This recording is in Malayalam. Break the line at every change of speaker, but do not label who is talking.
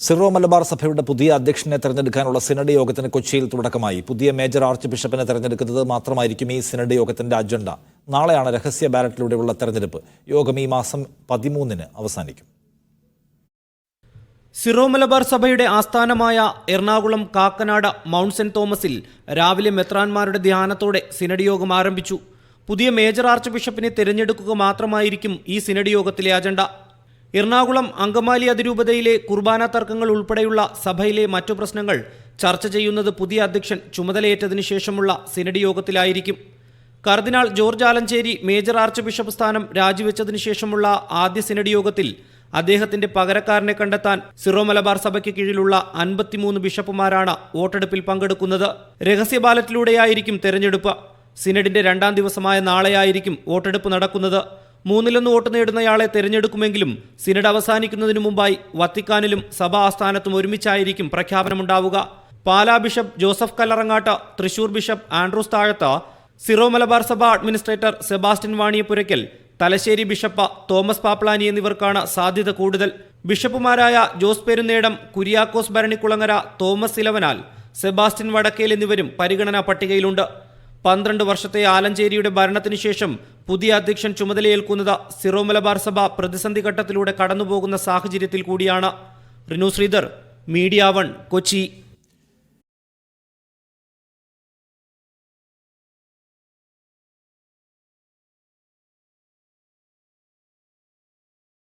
സിറോ മലബാർ സഭയുടെ പുതിയ അധ്യക്ഷനെ തെരഞ്ഞെടുക്കാനുള്ള സിനഡ് യോഗത്തിന് കൊച്ചിയിൽ തുടക്കമായി. പുതിയ മേജർ ആർച്ച് ബിഷപ്പിനെ തെരഞ്ഞെടുക്കുന്നത് മാത്രമായിരിക്കും ഈ സിനഡ് യോഗത്തിന്റെ അജണ്ട. നാളെയാണ് രഹസ്യ ബാലറ്റിലൂടെയുള്ള തെരഞ്ഞെടുപ്പ്. യോഗം ഈ മാസം 13-ന് അവസാനിക്കും.
സിറോ മലബാർ സഭയുടെ ആസ്ഥാനമായ എറണാകുളം കാക്കനാട് മൗണ്ട് സെന്റ് തോമസിൽ രാവിലെ മെത്രാന്മാരുടെ ധ്യാനത്തോടെ സിനഡ് യോഗം ആരംഭിച്ചു. പുതിയ മേജർ ആർച്ച് ബിഷപ്പിനെ തിരഞ്ഞെടുക്കുക മാത്രമായിരിക്കും ഈ സിനഡ് യോഗത്തിലെ അജണ്ട. എറണാകുളം അങ്കമാലി അതിരൂപതയിലെ കുർബാന തർക്കങ്ങൾ ഉൾപ്പെടെയുള്ള സഭയിലെ മറ്റു പ്രശ്നങ്ങൾ ചർച്ച ചെയ്യുന്നത് പുതിയ അധ്യക്ഷൻ ചുമതലയേറ്റതിനു ശേഷമുള്ള സിനഡ് യോഗത്തിലായിരിക്കും. Cardinal George Alencherry major archbishop സ്ഥാനം രാജിവെച്ചതിനു ശേഷമുള്ള ആദ്യ സിനഡ് യോഗത്തിൽ അദ്ദേഹത്തിന്റെ പകരക്കാരനെ കണ്ടെത്താൻ സിറോ മലബാർ സഭയ്ക്ക് കീഴിലുള്ള 53 ബിഷപ്പുമാരാണ് വോട്ടെടുപ്പിൽ പങ്കെടുക്കുന്നത്. രഹസ്യ ബാലറ്റിലൂടെയായിരിക്കും തെരഞ്ഞെടുപ്പ്. സിനഡിന്റെ 2ാം ദിവസമായ നാളെയായിരിക്കും വോട്ടെടുപ്പ് നടക്കുന്നത്. 3-1 വോട്ട് നേടുന്നയാളെ തെരഞ്ഞെടുക്കുമെങ്കിലും സിനഡ് അവസാനിക്കുന്നതിനു മുമ്പായി വത്തിക്കാനിലും സഭാ ആസ്ഥാനത്തും ഒരുമിച്ചായിരിക്കും പ്രഖ്യാപനമുണ്ടാവുക. പാലാ ബിഷപ്പ് ജോസഫ് കല്ലറങ്ങാട്ട്, തൃശൂർ ബിഷപ്പ് ആൻഡ്രൂസ് താഴത്ത്, സിറോ മലബാർ സഭ അഡ്മിനിസ്ട്രേറ്റർ സെബാസ്റ്റ്യൻ വാണിയപ്പുരയ്ക്കൽ, തലശ്ശേരി ബിഷപ്പ് തോമസ് പാപ്ലാനി എന്നിവർക്കാണ് സാധ്യത കൂടുതൽ. ബിഷപ്പുമാരായ ജോസ് പെരുന്നേടം, കുര്യാക്കോസ് ഭരണിക്കുളങ്ങര, തോമസ് ഇലവനാൽ, സെബാസ്റ്റ്യൻ വടക്കേൽ എന്നിവരും പരിഗണനാ പട്ടികയിലുണ്ട്. 12 വർഷത്തെ ആലഞ്ചേരിയുടെ ഭരണത്തിനു ശേഷം പുതിയ അധ്യക്ഷൻ ചുമതലയേൽക്കുന്നത് സിറോ മലബാർ സഭ പ്രതിസന്ധി ഘട്ടത്തിലൂടെ കടന്നുപോകുന്ന സാഹചര്യത്തിൽ കൂടിയാണ്. റിനു ശ്രീധർ, മീഡിയ 1, കൊച്ചി.